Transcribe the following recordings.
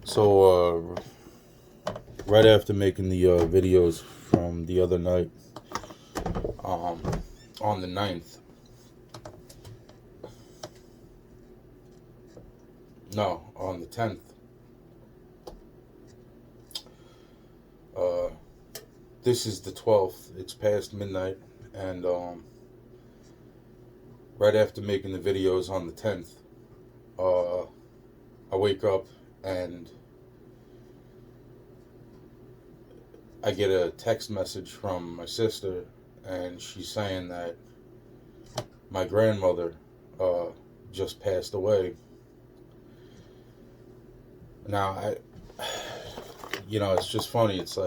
So, right after making the videos from the other night, um, on the 9th, no, on the 10th, uh, this is the 12th, it's past midnight, and right after making the videos on the 10th, uh, I wake up and I get a text message from my sister, and she's saying that my grandmother uh, just passed away. Now, it's just funny. It's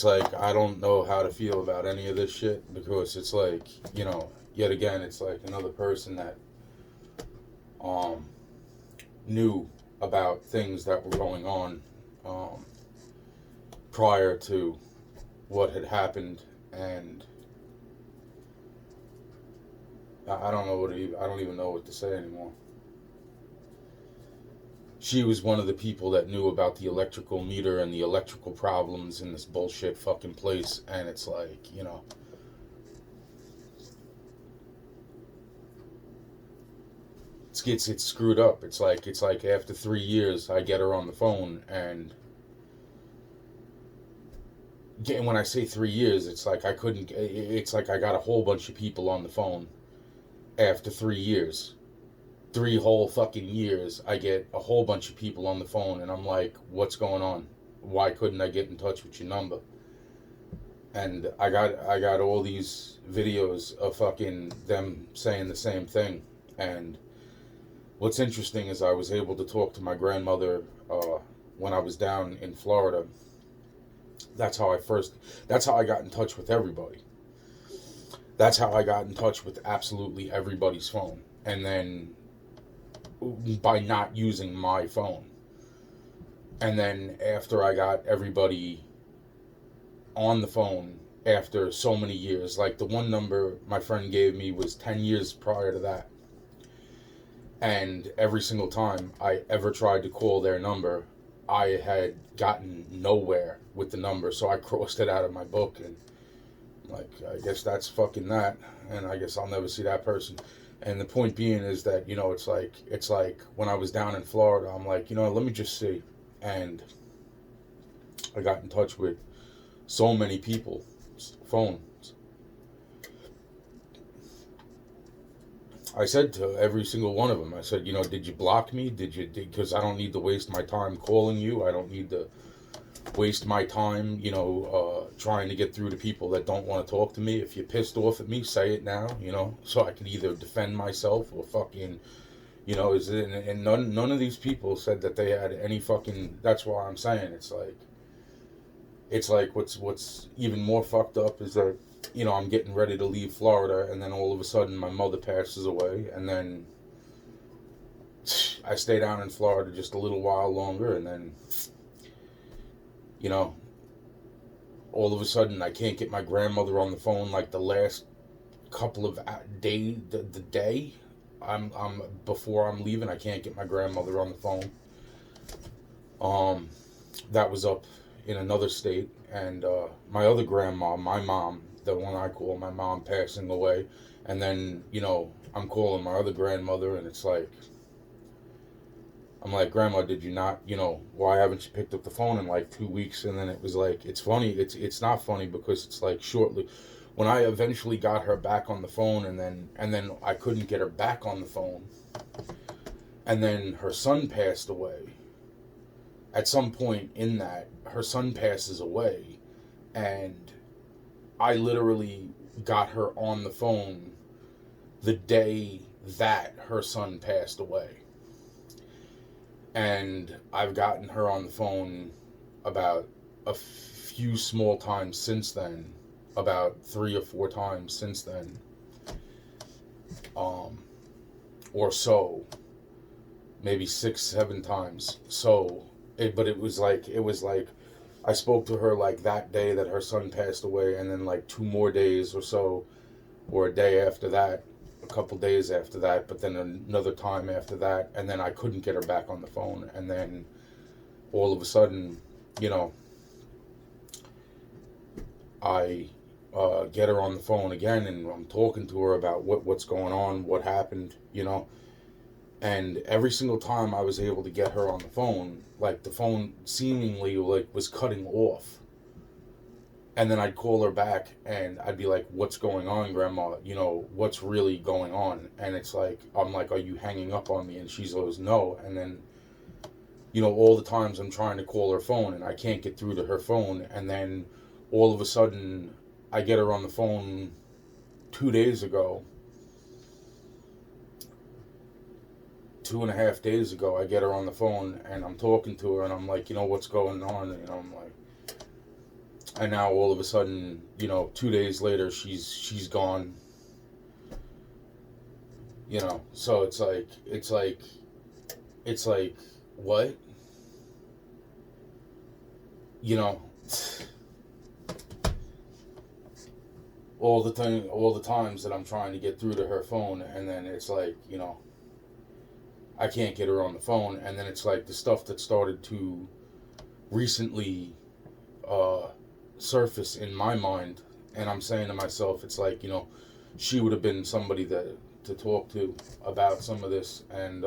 like I don't know how to feel about any of this shit because it's like, yet again, it's like another person that um knew about things that were going on um prior to what had happened, and I don't know I don't even know what to say anymore. She was one of the people that knew about the electrical meter and the electrical problems in this bullshit fucking place, and it's like, it's screwed up. It's like after 3 years, I get her on the phone, and when I say 3 years, it's like I couldn't. It's like I got a whole bunch of people on the phone after 3 years. 3 whole fucking years, I get a whole bunch of people on the phone, and I'm like, what's going on? Why couldn't I get in touch with your number? And I got all these videos of fucking them saying the same thing. And what's interesting is I was able to talk to my grandmother when I was down in Florida. That's how I first. That's how I got in touch with everybody. That's how I got in touch with absolutely everybody's phone. And then by not using my phone. And then after I got everybody on the phone after so many years, like the one number my friend gave me was 10 years prior to that. And every single time I ever tried to call their number, I had gotten nowhere with the number, so I crossed it out of my book, and like, I guess that's fucking that, and I guess I'll never see that person. And the point being is that, it's like when I was down in Florida, I'm like, let me just see. And I got in touch with so many people, phones. I said to every single one of them, I said, did you block me? Because I don't need to waste my time calling you. I don't need to waste my time, trying to get through to people that don't want to talk to me. If you're pissed off at me, say it now, so I can either defend myself or fucking, is it, and none of these people said that they had any fucking. That's why I'm saying it's like what's even more fucked up is that, I'm getting ready to leave Florida, and then all of a sudden my mother passes away, and then I stay down in Florida just a little while longer, and then, you know, all of a sudden I can't get my grandmother on the phone like the last couple of days, the day I'm before I'm leaving, I can't get my grandmother on the phone. Um, that was up in another state, and my other grandma, my mom, the one I call my mom, passing away, and then I'm calling my other grandmother, and it's like I'm like, Grandma, did you not, why haven't you picked up the phone in like 2 weeks? And then it was like, it's funny, it's not funny because it's like shortly when I eventually got her back on the phone, and then I couldn't get her back on the phone, and then her son passed away. At some point in that, her son passes away, and I literally got her on the phone the day that her son passed away. And I've gotten her on the phone about a few small times since then, about 3 or 4 times since then, um, or so, maybe 6, 7 times. But it was like I spoke to her like that day that her son passed away, and then like 2 more days or so, or a day after that, a couple days after that, but then another time after that, and then I couldn't get her back on the phone, and then all of a sudden, you know, I get her on the phone again, and I'm talking to her about what's going on, what happened, you know, and every single time I was able to get her on the phone, like the phone seemingly like was cutting off. And then I'd call her back and I'd be like, "What's going on, Grandma? You know, what's really going on?" And it's like, I'm like, "Are you hanging up on me?" And she's always, "No." And then, you know, all the times I'm trying to call her phone and I can't get through to her phone. And then all of a sudden I get her on the phone 2 days ago, 2.5 days ago. I get her on the phone and I'm talking to her and I'm like, "You know, what's going on?" And I'm like, and now all of a sudden, you know, 2 days later, she's gone. You know, so it's like what? You know, all the times that I'm trying to get through to her phone, and then it's like, you know, I can't get her on the phone, and then it's like the stuff that started to recently uh, surface in my mind, and I'm saying to myself, it's like, you know, she would have been somebody that to talk to about some of this, and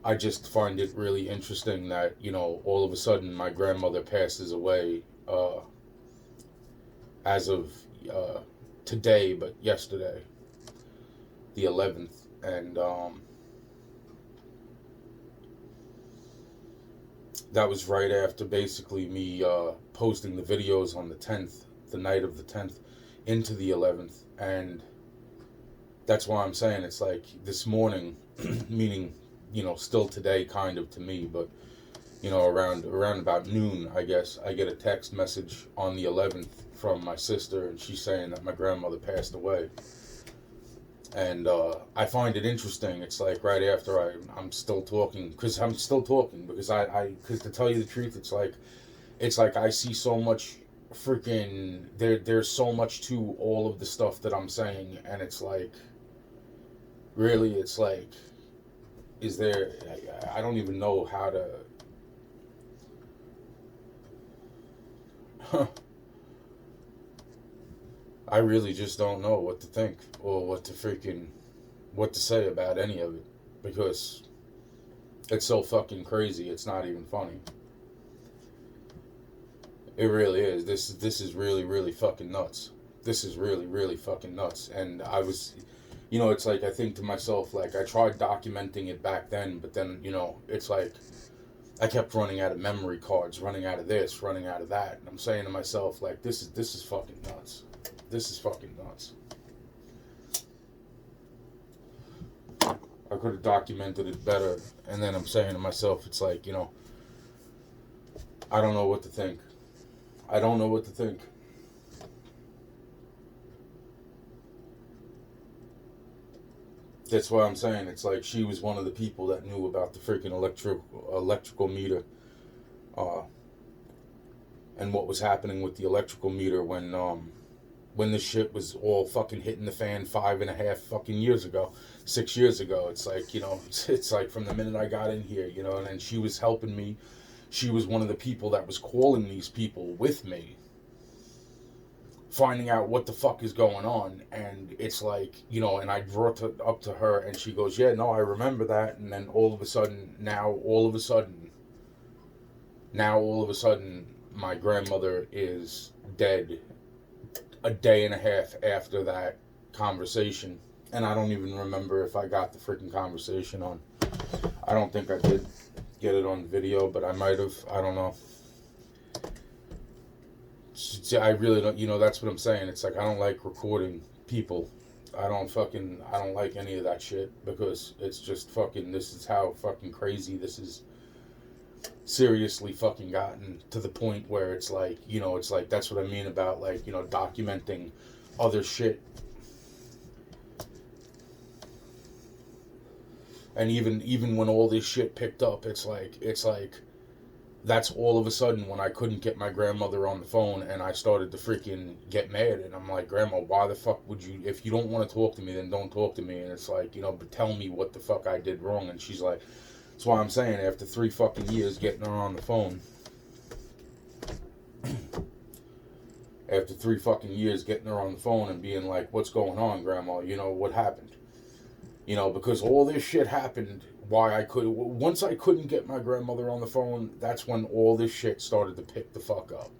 I just find it really interesting that, you know, all of a sudden my grandmother passes away as of uh, today, but yesterday, the 11th, and that was right after basically me posting the videos on the 10th, the night of the 10th, into the 11th, and that's why I'm saying it's like this morning, meaning, you know, still today kind of to me, but you know, around about noon, I guess, I get a text message on the 11th from my sister, and she's saying that my grandmother passed away. And I find it interesting. It's like right after I'm still talking, because I'm still talking, because because to tell you the truth, it's like I see so much freaking, there's so much to all of the stuff that I'm saying, and it's like, really, it's like, is there, I don't even know how to, I really just don't know what to think or what to say about any of it, because it's so fucking crazy. It's not even funny. It really is. This is really really fucking nuts. This is really really fucking nuts. And I was, you know, it's like I think to myself, like I tried documenting it back then, but then, you know, it's like I kept running out of memory cards, running out of this, running out of that, and I'm saying to myself, like, this is fucking nuts. This is fucking nuts. I could have documented it better, and then I'm saying to myself, it's like, you know, I don't know what to think. I don't know what to think. That's why I'm saying it's like she was one of the people that knew about the freaking electrical meter, uh, and what was happening with the electrical meter when this shit was all fucking hitting the fan 5.5 fucking years ago, 6 years ago. It's like, you know, it's like from the minute I got in here, you know, and then she was helping me. She was one of the people that was calling these people with me, finding out what the fuck is going on. And it's like, you know, and I brought it up to her and she goes, "Yeah, no, I remember that." And then all of a sudden, now all of a sudden, my grandmother is dead a day and a half after that conversation. And I don't even remember if I got the freaking conversation on. I don't think I did get it on video, but I might have. I don't know. I really don't. You know, that's what I'm saying. It's like I don't like recording people. I don't like any of that shit, because it's just fucking. This is how fucking crazy this is. Seriously fucking gotten to the point where it's like, you know, it's like that's what I mean about, like, you know, documenting other shit. And even when all this shit picked up, it's like that's all of a sudden when I couldn't get my grandmother on the phone, and I started to freaking get mad. And I'm like, Grandma, why the fuck would you, if you don't want to talk to me, then don't talk to me. And it's like, but tell me what the fuck I did wrong. And she's like, that's why I'm saying, after 3 fucking years getting her on the phone, after 3 fucking years getting her on the phone and being like, what's going on, Grandma? What happened? Because all this shit happened. Once I couldn't get my grandmother on the phone, that's when all this shit started to pick the fuck up.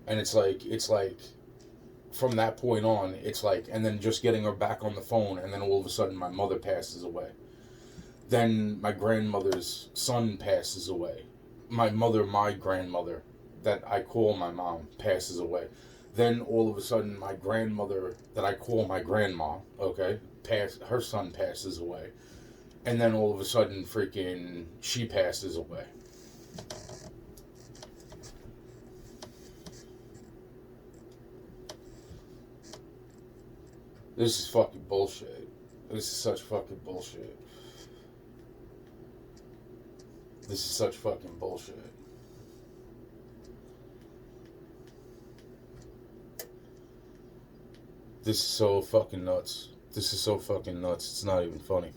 And it's like, from that point on, it's like, and then just getting her back on the phone, and then all of a sudden my mother passes away. Then my grandmother's son passes away. My grandmother, that I call my mom, passes away. Then all of a sudden my grandmother, that I call my grandma, okay, her son passes away. And then all of a sudden freaking she passes away. This is fucking bullshit. This is such fucking bullshit. This is such fucking bullshit. This is so fucking nuts. This is so fucking nuts. It's not even funny.